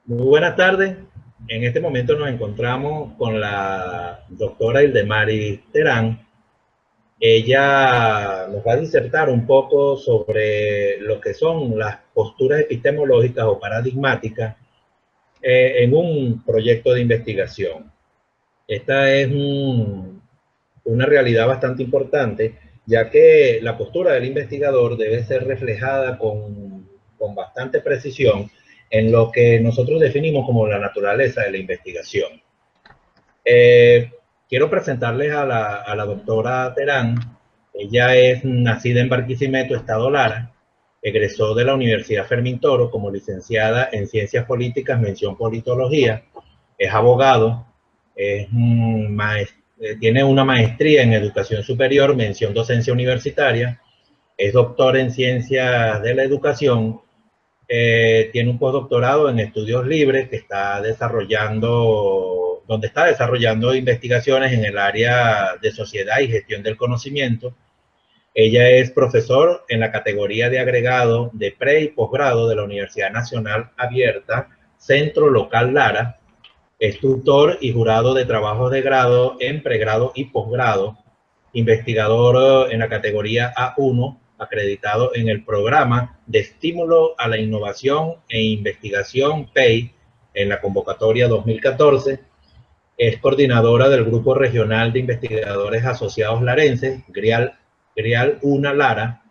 Muy buenas tardes. En este momento nos encontramos con la doctora Ildemari Terán. Ella nos va a disertar un poco sobre lo que son las posturas epistemológicas o paradigmáticas en un proyecto de investigación. Esta es una realidad bastante importante, ya que la postura del investigador debe ser reflejada con bastante precisión en lo que nosotros definimos como la naturaleza de la investigación. Eh, Quiero presentarles a la doctora Terán. Ella es nacida en Barquisimeto, Estado Lara, egresó de la Universidad Fermín Toro como licenciada en Ciencias Políticas, mención Politología, es abogado, tiene una maestría en Educación Superior, mención Docencia Universitaria, es doctor en Ciencias de la Educación, tiene un postdoctorado en Estudios Libres que donde está desarrollando investigaciones en el área de sociedad y gestión del conocimiento. Ella es profesor en la categoría de agregado de pre y posgrado de la Universidad Nacional Abierta, Centro Local Lara. Es tutor y jurado de trabajos de grado en pregrado y posgrado, investigador en la categoría A1, acreditado en el programa de estímulo a la innovación e investigación PEI en la convocatoria 2014. Es coordinadora del Grupo Regional de Investigadores Asociados Larenses, GRIAL 1 Lara,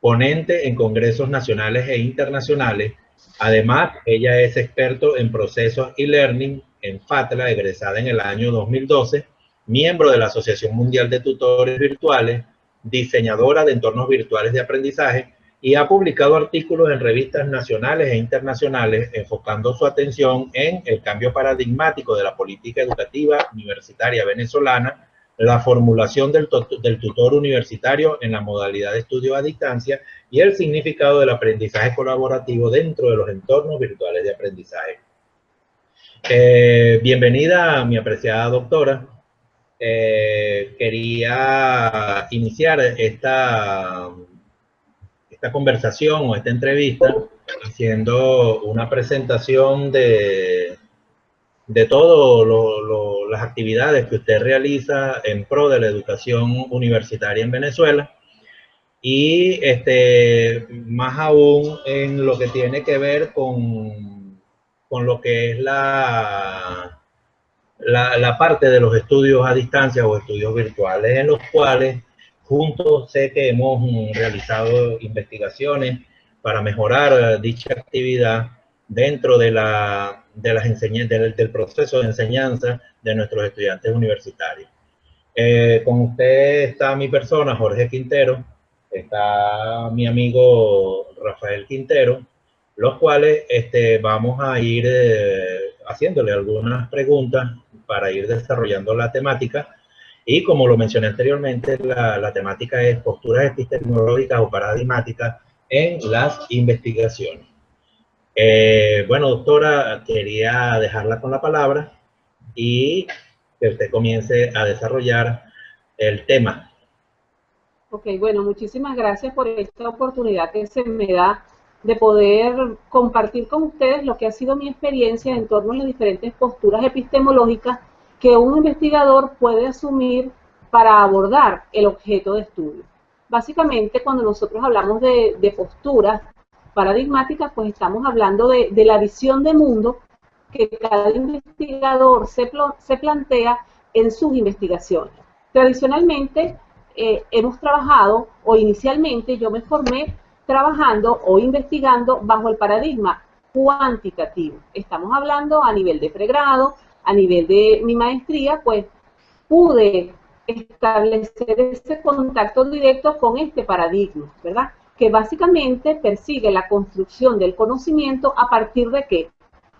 ponente en congresos nacionales e internacionales. Además, ella es experto en procesos e-learning en FATLA, egresada en el año 2012, miembro de la Asociación Mundial de Tutores Virtuales, diseñadora de entornos virtuales de aprendizaje y ha publicado artículos en revistas nacionales e internacionales enfocando su atención en el cambio paradigmático de la política educativa universitaria venezolana, la formulación del tutor universitario en la modalidad de estudio a distancia y el significado del aprendizaje colaborativo dentro de los entornos virtuales de aprendizaje. Bienvenida, mi apreciada doctora. Quería iniciar esta conversación o esta entrevista haciendo una presentación de todas las actividades que usted realiza en pro de la educación universitaria en Venezuela y más aún en lo que tiene que ver con lo que es la parte de los estudios a distancia o estudios virtuales, en los cuales juntos sé que hemos realizado investigaciones para mejorar dicha actividad dentro de del proceso de enseñanza de nuestros estudiantes universitarios. Con usted está mi persona, Jorge Quintero, está mi amigo Rafael Quintero, los cuales vamos a ir haciéndole algunas preguntas para ir desarrollando la temática. Y como lo mencioné anteriormente, la temática es posturas epistemológicas o paradigmáticas en las investigaciones. Bueno, doctora, quería dejarla con la palabra y que usted comience a desarrollar el tema. Ok, bueno, muchísimas gracias por esta oportunidad que se me da de poder compartir con ustedes lo que ha sido mi experiencia en torno a las diferentes posturas epistemológicas que un investigador puede asumir para abordar el objeto de estudio. Básicamente, cuando nosotros hablamos de posturas paradigmáticas, pues estamos hablando de la visión de mundo que cada investigador se plantea en sus investigaciones. Tradicionalmente, hemos trabajado, o inicialmente yo me formé trabajando o investigando bajo el paradigma cuantitativo. Estamos hablando a nivel de pregrado, a nivel de mi maestría, pues pude establecer ese contacto directo con este paradigma, ¿verdad? Que básicamente persigue la construcción del conocimiento a partir de ¿qué?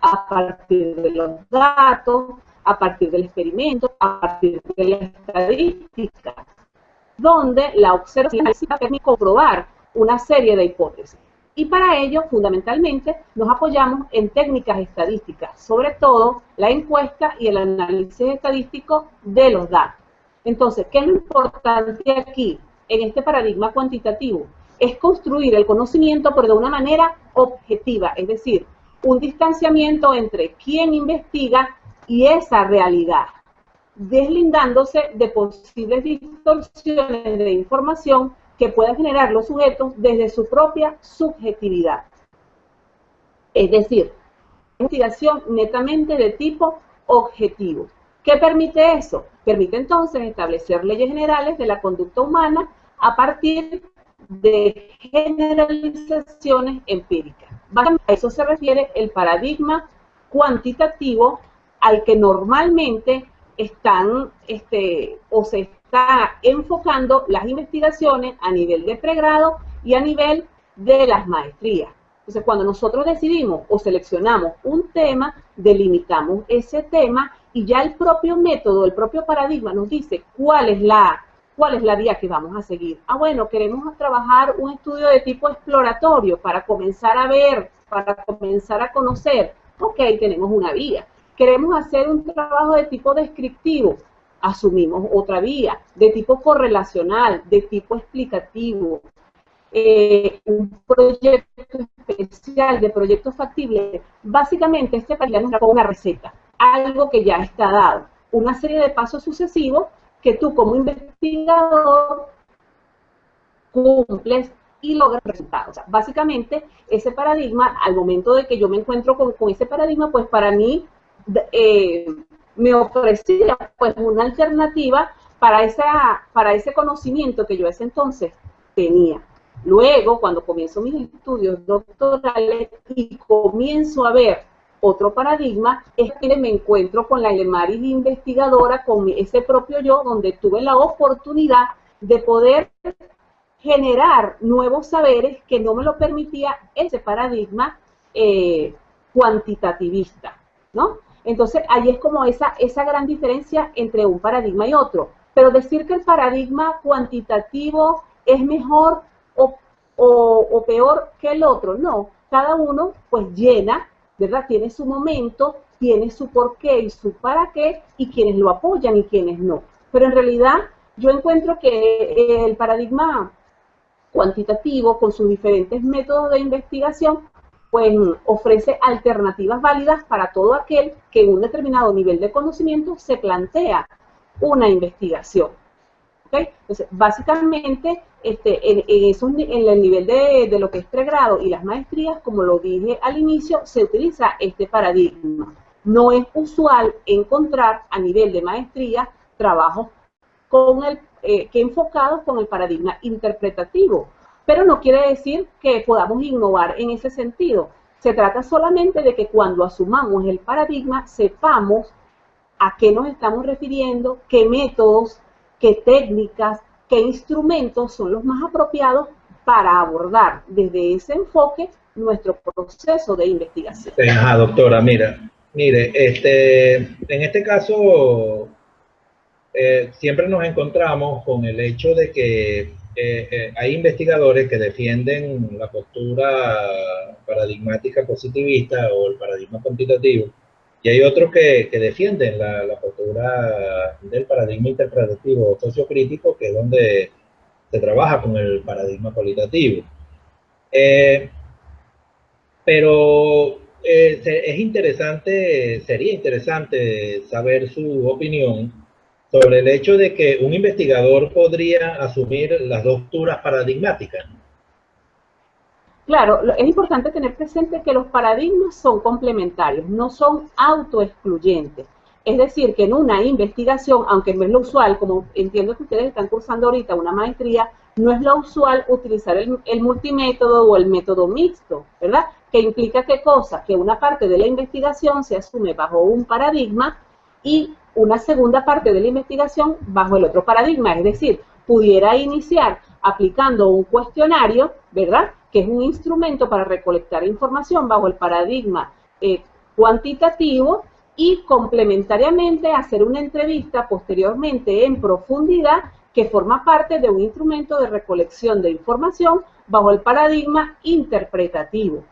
A partir de los datos, a partir del experimento, a partir de la estadística, donde la observación permite comprobar una serie de hipótesis. Y para ello, fundamentalmente, nos apoyamos en técnicas estadísticas, sobre todo la encuesta y el análisis estadístico de los datos. Entonces, ¿qué es lo importante aquí, en este paradigma cuantitativo? Es construir el conocimiento, pero de una manera objetiva, es decir, un distanciamiento entre quien investiga y esa realidad, deslindándose de posibles distorsiones de información que puedan generar los sujetos desde su propia subjetividad. Es decir, investigación netamente de tipo objetivo. ¿Qué permite eso? Permite entonces establecer leyes generales de la conducta humana a partir de generalizaciones empíricas. A eso se refiere el paradigma cuantitativo al que normalmente están o se está enfocando las investigaciones a nivel de pregrado y a nivel de las maestrías. Entonces, cuando nosotros decidimos o seleccionamos un tema, delimitamos ese tema y ya el propio método, el propio paradigma nos dice cuál es la vía que vamos a seguir. Ah, bueno, queremos trabajar un estudio de tipo exploratorio para comenzar a ver, para comenzar a conocer. Ok, tenemos una vía. Queremos hacer un trabajo de tipo descriptivo. Asumimos otra vía, de tipo correlacional, de tipo explicativo. Un proyecto especial, de proyecto factible. Básicamente, este paradigma nos da una receta, algo que ya está dado, una serie de pasos sucesivos que tú como investigador cumples y logras resultados. O sea, básicamente, ese paradigma, al momento de que yo me encuentro con ese paradigma, pues para mí me ofrecía pues una alternativa para ese conocimiento que yo ese entonces tenía. Luego, cuando comienzo mis estudios doctorales y comienzo a ver otro paradigma, es que me encuentro con la Elemaris investigadora, con ese propio yo, donde tuve la oportunidad de poder generar nuevos saberes que no me lo permitía ese paradigma cuantitativista, ¿no? Entonces, ahí es como esa gran diferencia entre un paradigma y otro. Pero decir que el paradigma cuantitativo es mejor o peor que el otro, no. Cada uno, pues, llena, ¿verdad? Tiene su momento, tiene su porqué y su para qué, y quienes lo apoyan y quienes no. Pero en realidad, yo encuentro que el paradigma cuantitativo, con sus diferentes métodos de investigación, pues ofrece alternativas válidas para todo aquel que en un determinado nivel de conocimiento se plantea una investigación. ¿Okay? Entonces, básicamente, en el nivel de lo que es pregrado y las maestrías, como lo dije al inicio, se utiliza este paradigma. No es usual encontrar a nivel de maestría trabajos que enfocados con el paradigma interpretativo, pero no quiere decir que podamos innovar en ese sentido. Se trata solamente de que cuando asumamos el paradigma sepamos a qué nos estamos refiriendo, qué métodos, qué técnicas, qué instrumentos son los más apropiados para abordar desde ese enfoque nuestro proceso de investigación. Ajá, doctora, mire, en este caso siempre nos encontramos con el hecho de que hay investigadores que defienden la postura paradigmática positivista o el paradigma cuantitativo, y hay otros que defienden la postura del paradigma interpretativo o sociocrítico, que es donde se trabaja con el paradigma cualitativo. Pero sería interesante saber su opinión sobre el hecho de que un investigador podría asumir las dos posturas paradigmáticas. Claro, es importante tener presente que los paradigmas son complementarios, no son autoexcluyentes. Es decir, que en una investigación, aunque no es lo usual, como entiendo que ustedes están cursando ahorita una maestría, no es lo usual utilizar el multimétodo o el método mixto, ¿verdad? Que implica ¿qué cosa? Que una parte de la investigación se asume bajo un paradigma y una segunda parte de la investigación bajo el otro paradigma. Es decir, pudiera iniciar aplicando un cuestionario, ¿verdad?, que es un instrumento para recolectar información bajo el paradigma cuantitativo, y complementariamente hacer una entrevista posteriormente en profundidad que forma parte de un instrumento de recolección de información bajo el paradigma interpretativo.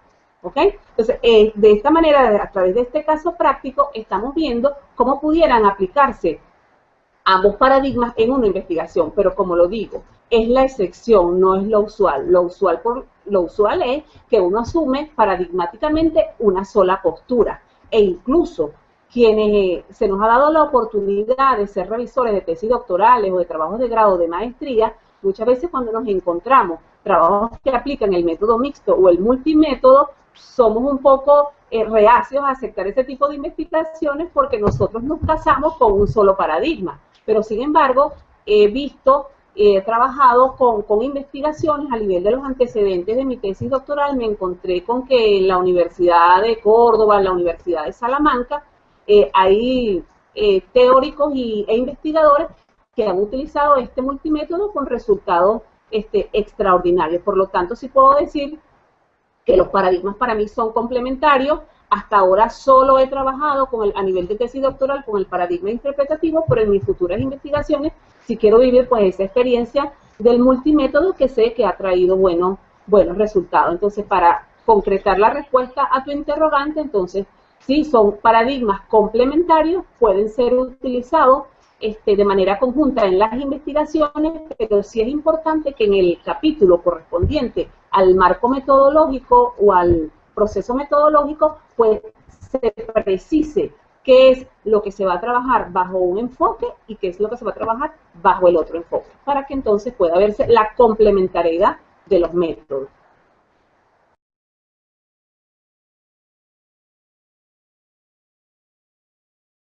¿Ok? Entonces, de esta manera, a través de este caso práctico, estamos viendo cómo pudieran aplicarse ambos paradigmas en una investigación, pero como lo digo, es la excepción, no es lo usual. Lo usual es que uno asume paradigmáticamente una sola postura, e incluso quienes se nos ha dado la oportunidad de ser revisores de tesis doctorales o de trabajos de grado de maestría, muchas veces cuando nos encontramos trabajos que aplican el método mixto o el multimétodo, somos un poco reacios a aceptar ese tipo de investigaciones porque nosotros nos casamos con un solo paradigma. Pero sin embargo, he trabajado con investigaciones a nivel de los antecedentes de mi tesis doctoral. Me encontré con que en la Universidad de Córdoba, en la Universidad de Salamanca, hay teóricos e investigadores que han utilizado este multimétodo con resultados extraordinarios. Por lo tanto, sí puedo decir que los paradigmas para mí son complementarios. Hasta ahora solo he trabajado a nivel de tesis doctoral con el paradigma interpretativo, pero en mis futuras investigaciones sí quiero vivir pues esa experiencia del multimétodo que sé que ha traído buenos resultados. Entonces, para concretar la respuesta a tu interrogante, entonces, sí, son paradigmas complementarios, pueden ser utilizados de manera conjunta en las investigaciones, pero sí es importante que en el capítulo correspondiente al marco metodológico o al proceso metodológico, pues se precise qué es lo que se va a trabajar bajo un enfoque y qué es lo que se va a trabajar bajo el otro enfoque, para que entonces pueda verse la complementariedad de los métodos.